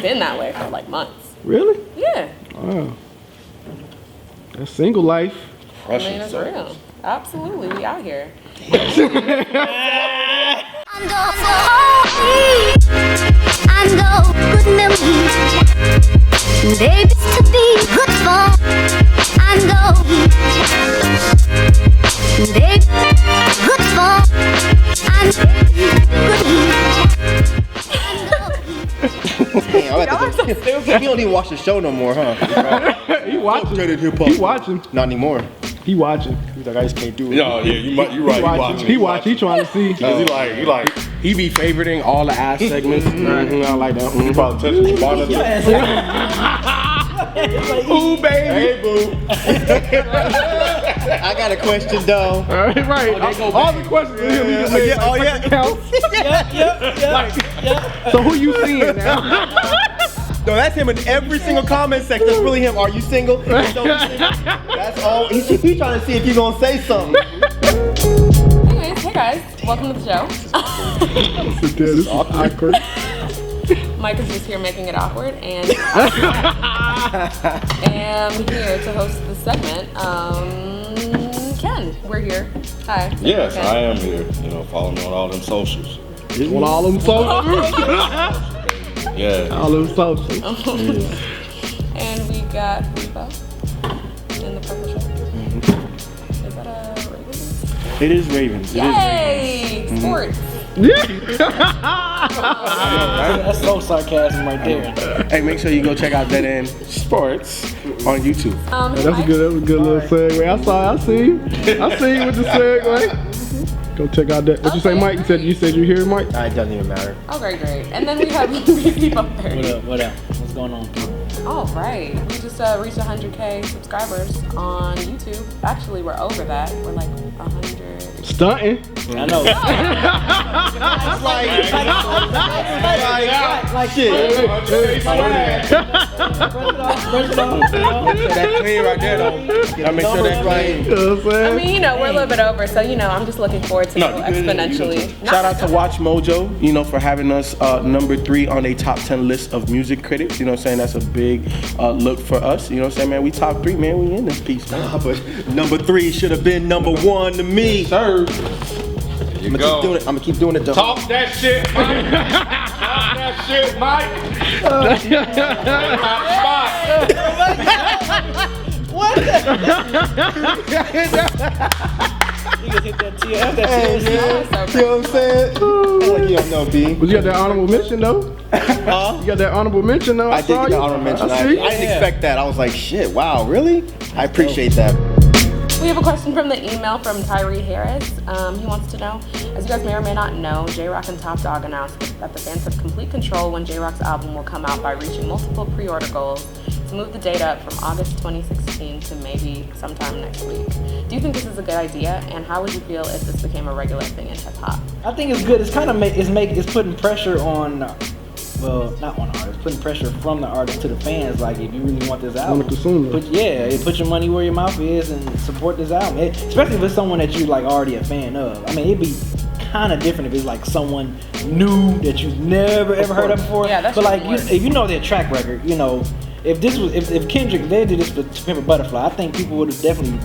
been that way for like months. Really? Yeah. Wow. That's single life. I mean, it's real. Absolutely, we out here. I know good memories, baby, to be good for. I know, baby, good for. I know Damn, he don't even watch the show no more, huh? He watching. He watching. Not anymore. He watching. He's like, I just can't do it. No, yeah, you right. He watching. He watching. He trying to see. He be favoriting all the ass segments. I like that. He probably touching the bottom. Ooh, baby. Hey, boo. I got a question though. Right. All the questions in him. Counts. So who you seeing now? No, that's him in every single comment section. That's really him. Are you single? That's all. He's trying to see if you're gonna say something. Anyways, hey guys, welcome to the show. This is awkward. Mike is just here making it awkward, and I am here to host the segment. Ken, we're here. Hi. Yes, Ken. I am here. You know, follow me on all them socials. On all them socials. Yeah. All them socials. And we got Repo in the purple shirt. Is that a Ravens? It is Ravens. Yay! Sports. That's so sarcasm right there. Hey, make sure you go check out Dead End Sports on YouTube. That was a good little segue. I see you with the segue. Go check out that. What you say, Mike? You said you hear Mike? It doesn't even matter. Oh, great. And then we have People 30. What up? What's going on, people? Oh, right. We just reached 100K subscribers on YouTube. Actually, we're over that. We're like 100. Stunting. I know. Like shit. That clean right there, though. Gotta make sure that's right. You know what I'm saying? I mean, we're a little bit over, so, I'm just looking forward to exponentially. Shout out to Watch Mojo, for having us number 3 on a top 10 list of music critics. You know what I'm saying? That's a big look for us. You know what I'm saying, man? We top 3, man. We in this piece, man. But number 3 should have been number 1 to me. Sir. I'm gonna keep doing it though. Talk that shit, Mike. Talk that shit, Mike. What? You can hit that TF. You know what I'm saying? Like you don't know, B. But you got that honorable mention though? Huh? You got that honorable mention though? I did get the honorable mention. I didn't expect that. I was like, shit, wow, really? I appreciate that. We have a question from the email from Tyree Harris. He wants to know, as you guys may or may not know, J-Rock and Top Dawg announced that the fans have complete control when J-Rock's album will come out by reaching multiple pre-order goals to move the date up from August 2016 to maybe sometime next week. Do you think this is a good idea, and how would you feel if this became a regular thing in hip-hop? I think it's good. It's kind of it's putting pressure on. Well, not on artists, putting pressure from the artist to the fans. Like, if you really want this album, the consumer. Put your money where your mouth is and support this album. Especially if it's someone that you like already a fan of. I mean, it'd be kind of different if it's like someone new that you've never ever heard of before. Yeah, that's but like, if you know their track record, if this was if Kendrick they did this for To Pimp a Butterfly, I think people would have definitely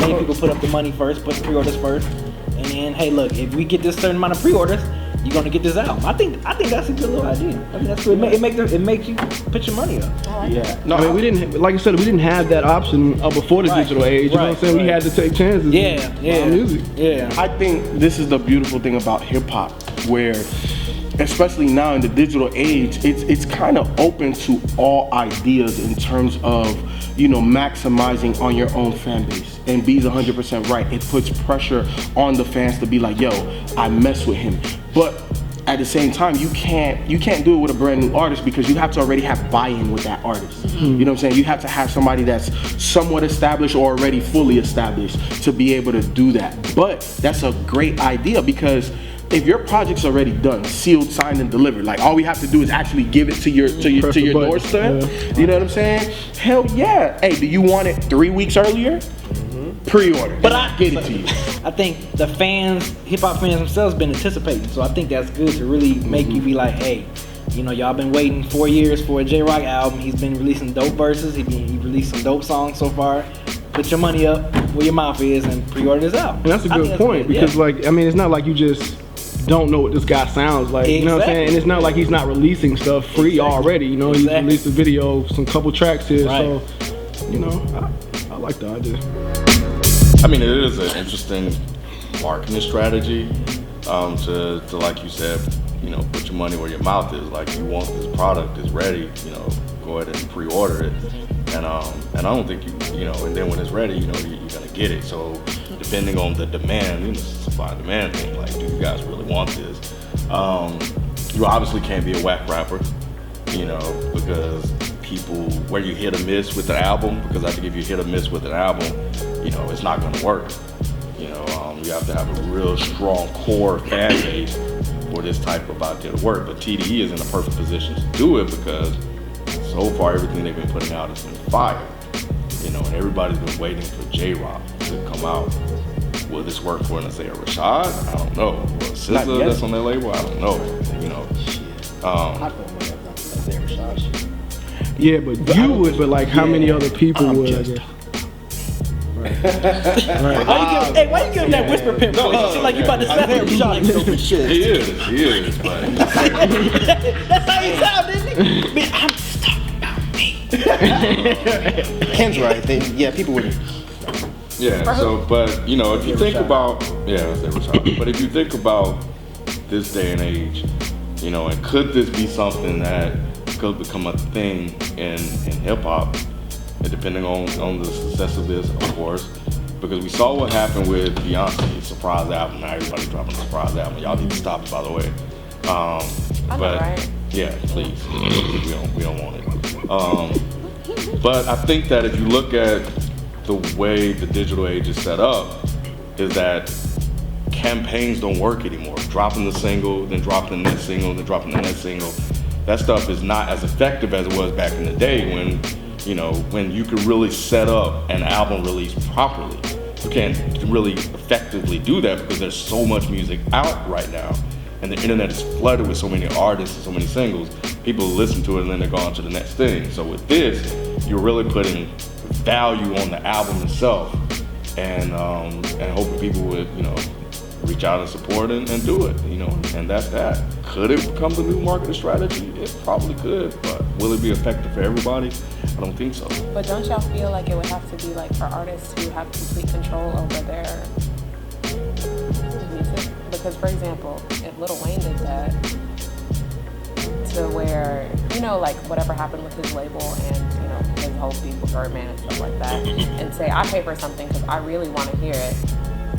made people put up the money first, put the pre-orders first, and then hey, look, if we get this certain amount of pre-orders, you're gonna get this album. I think that's a good little idea. I mean, that's good. It makes you put your money up. Yeah. No, I mean, we didn't, like you said, we didn't have that option before the digital age. You know what I'm saying? We had to take chances. On music. Yeah. I think this is the beautiful thing about hip hop, where, especially now in the digital age, it's kind of open to all ideas in terms of maximizing on your own fan base. And B's 100% right. It puts pressure on the fans to be like, yo, I mess with him. But at the same time, you can't do it with a brand new artist because you have to already have buy-in with that artist. You know what I'm saying? You have to have somebody that's somewhat established or already fully established to be able to do that. But that's a great idea because if your project's already done, sealed, signed, and delivered, like all we have to do is actually give it to your doorstep. Yeah. You know what I'm saying? Hell yeah! Hey, do you want it 3 weeks earlier? Pre-order. But I get it to you. I think the fans, hip hop fans themselves, been anticipating. So I think that's good to really make you be like, hey, You know, y'all been waiting 4 years for a J-Rock album. He's been releasing dope verses. He released some dope songs so far. Put your money up where your mouth is and pre-order this album. And that's a good point because, like, I mean, it's not like you just don't know what this guy sounds like. You know what I'm saying? And it's not like he's not releasing stuff free already. You know, he's released a video, some couple tracks here. So, you know, I like the idea. I mean, it is an interesting marketing strategy to like you said, you know, put your money where your mouth is. Like, you want this product, it's ready, you know, go ahead and pre-order it. And I don't think you know, and then when it's ready, you know, you're gonna get it. So depending on the demand, you know, supply and demand thing, like, do you guys really want this? You obviously can't be a whack rapper, you know, because people, where you hit or miss with the album, because I think if you hit or miss with an album, you know, it's not gonna work. You know, you have to have a real strong core fan base for this type of out there to work. But TDE is in a perfect position to do it because so far everything they've been putting out has been fire. You know, and everybody's been waiting for J-Rock to come out. Will this work for, let's say, a Rashad? I don't know. Or SZA that's on their label? I don't know. You know. Yeah, but you would, but like, how many other people would? I guess. Right. Why you giving that whisper pimp voice? You seem like you about to slap him. Shit. He is, but That's how you sound, isn't it? Man, I'm just talking about me. Ken's right. People wouldn't. yeah. So, but you know, if you think about, but if you think about this day and age, you know, and could this be something that could become a thing in hip hop? Depending on the success of this, of course, because we saw what happened with Beyonce's surprise album. Now everybody's dropping a surprise album. Y'all need to stop it, by the way. I know, But right? yeah, please, we don't want it. But I think that if you look at the way the digital age is set up, is that campaigns don't work anymore. Dropping the single, then dropping the next single, then dropping the next single. That stuff is not as effective as it was back in the day when, you know, when you could really set up an album release properly. You can't really effectively do that because there's so much music out right now. And the internet is flooded with so many artists and so many singles. People listen to it and then they go on to the next thing. So with this, you're really putting value on the album itself and hoping people would, you know, reach out and support and do it, you know, and that's that. Could it become the new marketing strategy? It probably could, but will it be effective for everybody? I don't think so. But don't y'all feel like it would have to be like for artists who have complete control over their music? Because, for example, if Lil Wayne did that, to where, you know, like whatever happened with his label and, you know, his whole beef with Birdman and stuff like that, and say, I pay for something because I really want to hear it.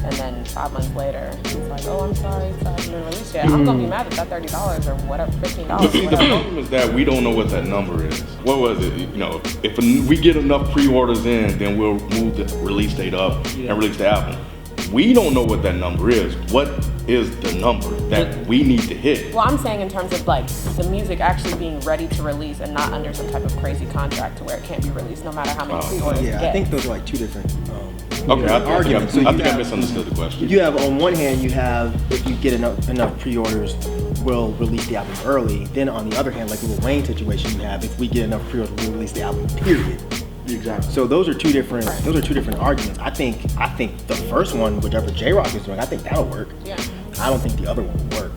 And then 5 months later, he's like, oh, I'm sorry, it hasn't been released yet. I'm going to be mad at that $30 or whatever, $15. See, the problem is that we don't know what that number is. What was it? You know, if we get enough pre-orders in, then we'll move the release date up and release the album. We don't know what that number is. What is the number that we need to hit? Well, I'm saying in terms of like the music actually being ready to release and not under some type of crazy contract to where it can't be released no matter how many pre-orders you get. I think those are like two different Okay, arguments. I think I misunderstood the question. You have, on one hand, you have, if you get enough pre-orders, we'll release the album early. Then on the other hand, like in the Wayne situation, you have, if we get enough pre-orders, we'll release the album, period. Exactly. So those are two different arguments. I think the first one, whichever J-Rock is doing, I think that'll work. Yeah. I don't think the other one will work.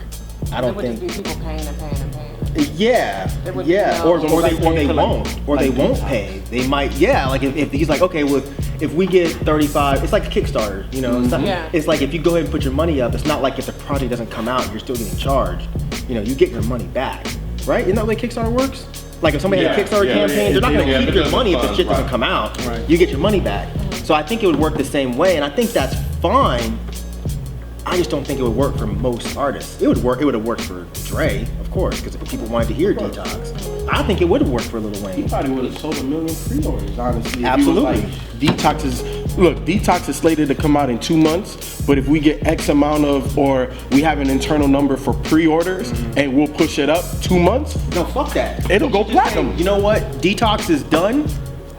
I don't think. It would just be people paying and paying and paying. Yeah, would yeah, be or no- they won't pay. They might, yeah. Like if he's like, okay, well, if we get 35, it's like a Kickstarter, you know. It's, not, it's like if you go ahead and put your money up, it's not like if the project doesn't come out, you're still getting charged. You know, you get your money back, right? Isn't that the way Kickstarter works? Like if somebody had a Kickstarter campaign, they're not going to keep your money if the shit doesn't come out. Right. You get your money back. So I think it would work the same way, and I think that's fine. I just don't think it would work for most artists. It would work. It would have worked for Dre, of course, because people wanted to hear Detox. I think it would have worked for Lil Wayne. He probably would have sold 1 million pre-orders, honestly. Absolutely. Detox is slated to come out in 2 months, but if we get X amount of, or we have an internal number for pre-orders and we'll push it up 2 months. No, fuck that. It'll go platinum. You know what? Detox is done.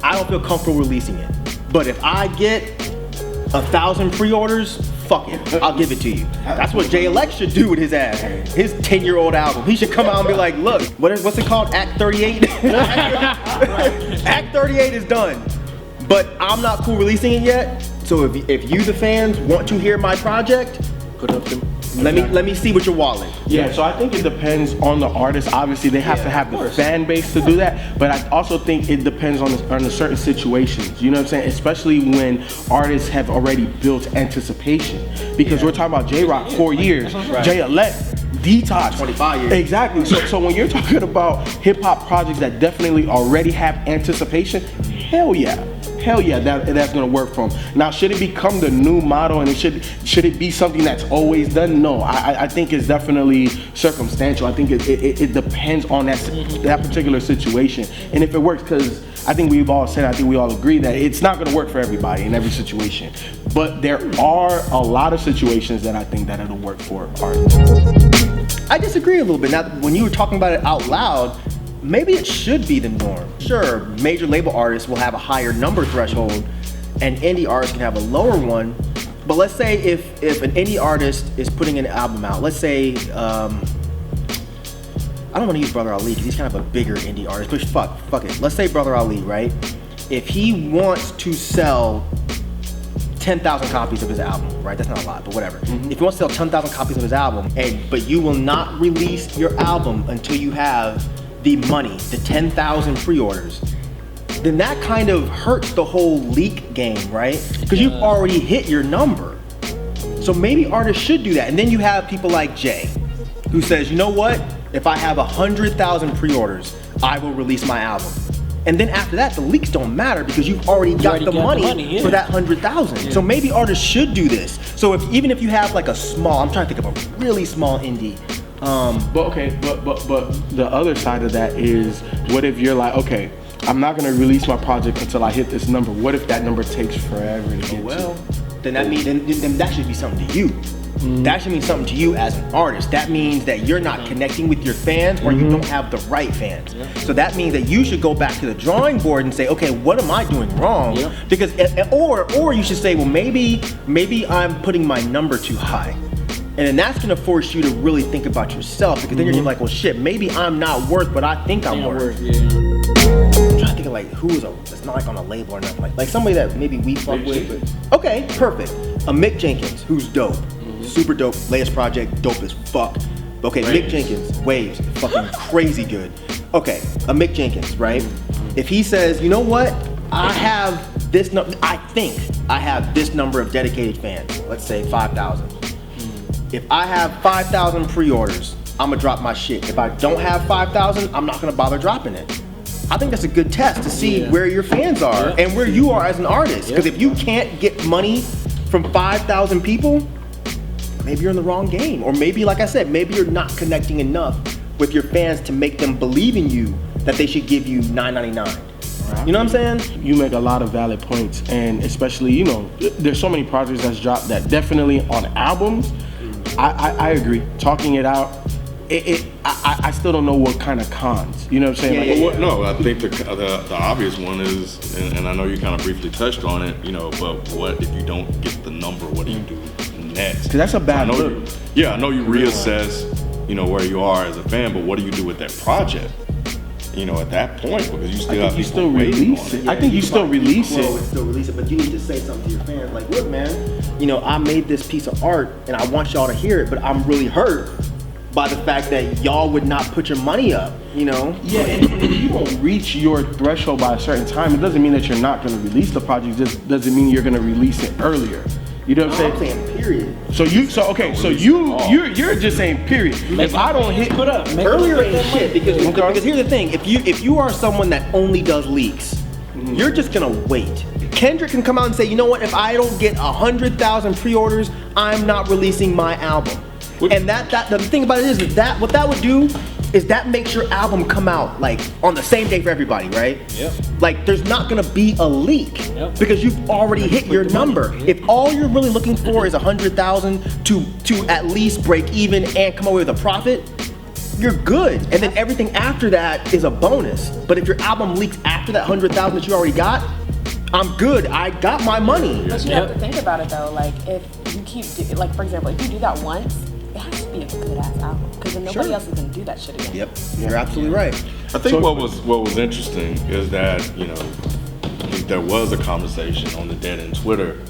I don't feel comfortable releasing it. But if I get 1,000 pre-orders, fuck it, I'll give it to you. That's what JLX should do with his ass. His 10-year-old album. He should come out and be like, look, what's it called? Act 38? Act 38 is done. But I'm not cool releasing it yet. So if you, the fans, want to hear my project, Put up them. let me see what your wallet. Yeah, so I think it depends on the artist. Obviously, they have to have the fan base to do that. But I also think it depends on the certain situations. You know what I'm saying? Especially when artists have already built anticipation. Because we're talking about J-Rock 4 years, J-Elect, Detox 25 years. Exactly. So when you're talking about hip hop projects that definitely already have anticipation, hell yeah, that's gonna work for them. Now, should it become the new model and should it be something that's always done? No, I think it's definitely circumstantial. I think it depends on that particular situation and if it works. Because I think we've all said, I think we all agree that it's not gonna work for everybody in every situation. But there are a lot of situations that I think that it'll work for artists. I disagree a little bit. Now, when you were talking about it out loud, maybe it should be the norm. Sure, major label artists will have a higher number threshold and indie artists can have a lower one. But let's say if an indie artist is putting an album out, let's say, I don't want to use Brother Ali because he's kind of a bigger indie artist, but fuck it. Let's say Brother Ali, right? If he wants to sell 10,000 copies of his album, right? That's not a lot, but whatever. If you want to sell 10,000 copies of his album, but you will not release your album until you have the money, the 10,000 pre-orders, then that kind of hurts the whole leak game, right? Because you've already hit your number. So maybe artists should do that. And then you have people like Jay, who says, you know what? If I have 100,000 pre-orders, I will release my album. And then after that, the leaks don't matter because you've already got the money for that 100,000. So maybe artists should do this. So even if you have like a small, I'm trying to think of a really small indie. But the other side of that is, what if you're like, okay, I'm not gonna release my project until I hit this number. What if that number takes forever to get to? Then that means then that should be something to you. That should mean something to you as an artist. That means that you're not connecting with your fans, or you don't have the right fans. So that means that you should go back to the drawing board and say, okay, what am I doing wrong? Because or you should say, well, maybe I'm putting my number too high. And then that's gonna force you to really think about yourself, because then you're like, well, shit, maybe I'm not worth what I think I'm worth. I'm trying to think of like it's not like on a label or nothing, like somebody that maybe we fuck with. But, okay, perfect. A Mick Jenkins, who's dope, super dope. Latest project, dope as fuck. Okay, Mick Jenkins, Waves, fucking crazy good. Okay, a Mick Jenkins, right? If he says, you know what, I have this number, I think I have this number of dedicated fans. Let's say 5,000. If I have 5,000 pre-orders, I'm gonna drop my shit. If I don't have 5,000, I'm not gonna bother dropping it. I think that's a good test to see where your fans are and where you are as an artist. Because if you can't get money from 5,000 people, maybe you're in the wrong game. Or maybe, like I said, maybe you're not connecting enough with your fans to make them believe in you that they should give you $9.99. You know what I'm saying? You make a lot of valid points, and especially, you know, there's so many projects that's dropped that definitely on albums, I agree. Talking it out, I still don't know what kind of cons. You know what I'm saying? No, I think the obvious one is, and I know you kind of briefly touched on it, you know, but what if you don't get the number? What do you do next? Because that's a bad look. I know you reassess, you know, where you are as a fan, but what do you do with that project? You know, at that point, because you still have people waiting on it. I think you still release it. Still release it, but you need to say something to your fans, like, look, man, you know, I made this piece of art and I want y'all to hear it, but I'm really hurt by the fact that y'all would not put your money up, you know? Yeah, and if you don't reach your threshold by a certain time, it doesn't mean that you're not gonna release the project, it just doesn't mean you're gonna release it earlier. You know what I'm saying? I'm saying period. You're just saying period. If I don't hit earlier ain't shit, because here's the thing, if you are someone that only does leaks, you're just gonna wait. Kendrick can come out and say, you know what, if I don't get 100,000 pre-orders, I'm not releasing my album. And the thing about it is that what that would do is that makes your album come out like on the same day for everybody, right? Yep. Like there's not gonna be a leak because you've already hit your number. If all you're really looking for is 100,000 to at least break even and come away with a profit, you're good. And then everything after that is a bonus. But if your album leaks after that 100,000 that you already got, I'm good. I got my money. But you have to think about it though. Like if you keep, like for example, if you do that once, it has to be a good ass album because then nobody else is gonna do that shit again. Yep, you're absolutely right. I think what was interesting is that I think there was a conversation on the Dead End Twitter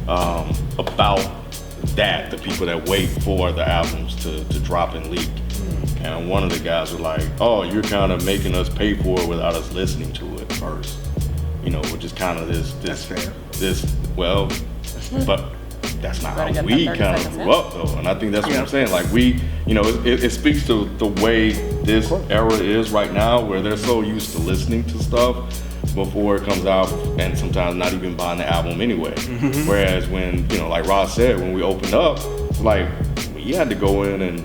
about that, the people that wait for the albums to drop and leak. And one of the guys was like, "Oh, you're kind of making us pay for it without us listening to it first." Which is kind of this. Well, but that's not how we kind of grew up though, and I think that's what I'm saying. Like it speaks to the way this era is right now, where they're so used to listening to stuff before it comes out, and sometimes not even buying the album anyway. Whereas when like Ross said, when we opened up, it's like you had to go in and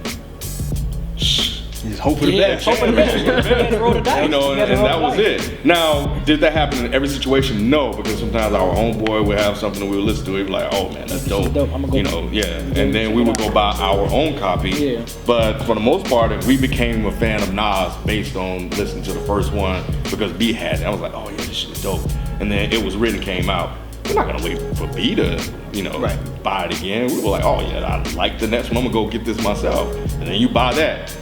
just hope for the best. Hope for the best. And that was it. Now, did that happen in every situation? No, because sometimes our homeboy would have something that we would listen to. He'd be like, "Oh man, that's dope." And then we would go buy our own copy. Yeah. But for the most part, we became a fan of Nas based on listening to the first one because B had it. I was like, "Oh yeah, this shit is dope." And then It Was Written came out. We're not gonna wait for B to, buy it again. We were like, "Oh yeah, I like the next one. I'm gonna go get this myself." And then you buy that.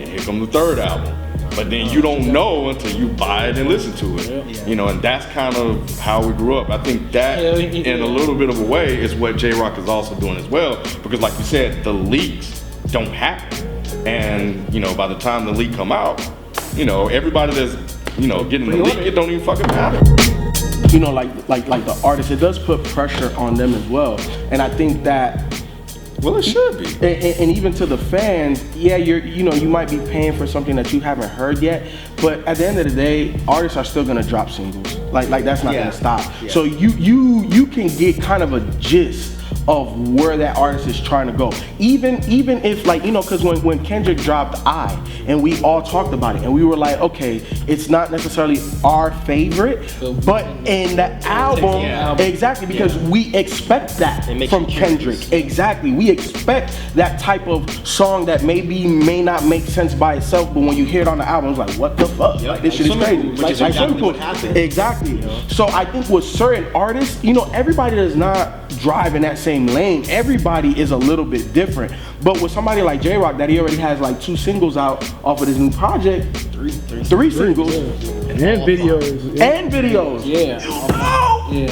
Here come the third album, but then you don't know until you buy it and listen to it. And that's kind of how we grew up. I think that, in a little bit of a way, is what J-Rock is also doing as well, because like you said, the leaks don't happen, and by the time the leak come out, everybody that's getting the leak, it don't even fucking matter. Like the artist, it does put pressure on them as well, and I think that. Well, it should be. And even to the fans, you might be paying for something that you haven't heard yet, but at the end of the day, artists are still gonna drop singles. Like that's not gonna stop. Yeah. So you can get kind of a gist of where that artist is trying to go. Even if because when Kendrick dropped I, and we all talked about it, and we were like, okay, it's not necessarily our favorite, but in the album, exactly, because we expect that from Kendrick. Exactly, we expect that type of song that may not make sense by itself, but when you hear it on the album, it's like, what the fuck? Like, this shit is crazy. Which is exactly what happened. Exactly. So I think with certain artists, everybody does not drive in that same lane. Everybody is a little bit different. But with somebody like J-Rock, that he already has like 2 singles out off of his new project, three singles, and videos.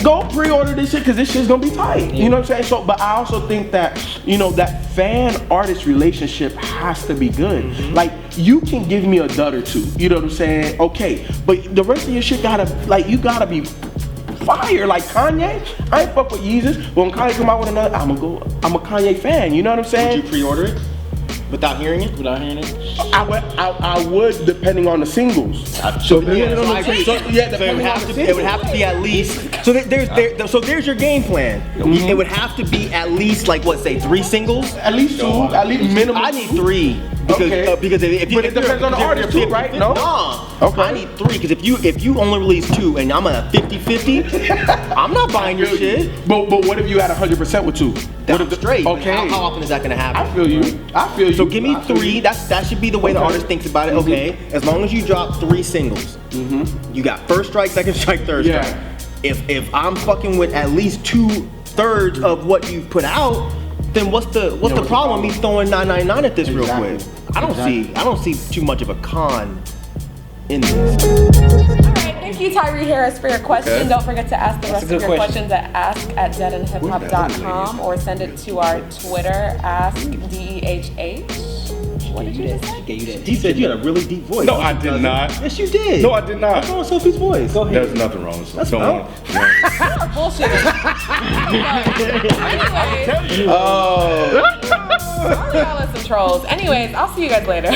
Go pre-order this shit, because this shit's gonna be tight. You know what I'm saying? So, but I also think that that fan-artist relationship has to be good. Like, you can give me a dud or two. You know what I'm saying? Okay, but the rest of your shit you gotta be fire. Like Kanye, I ain't fuck with Yeezus, but when Kanye come out with another, I'm a Kanye fan. You know what I'm saying? Would you pre-order it without hearing it? I would, depending on the singles. So it would have to be at least. So there's your game plan. It would have to be at least 3 singles. At least 2. At least minimum. I need 3. Because if you, but it depends on the artist too, right? No. Okay. I need 3, because if you only release 2 and I'm a 50-50, I'm not buying your shit. But what if you had 100% with 2? That's straight. Okay. How often is that gonna happen? I feel you. So give me 3. That should be the way the artist thinks about it. Okay. As long as you drop 3 singles, you got first strike, second strike, third strike. If I'm fucking with at least 2/3 of what you've put out, then what's the problem with me throwing 999 at this real quick? I don't see too much of a con in this. Alright, thank you Tyree Harris for your question. Okay. Don't forget to ask the rest of your questions at ask@deadandhiphop.com or send it to our Twitter, askDEHH. What did you just say? He said you had a really deep voice. No, I did not. Yes, you did. No, I did not. What's wrong with Sophie's voice? Go ahead. There's nothing wrong with Sophie. You're bullshitting. Anyways. Oh. Y'all are some trolls. Anyways, I'll see you guys later.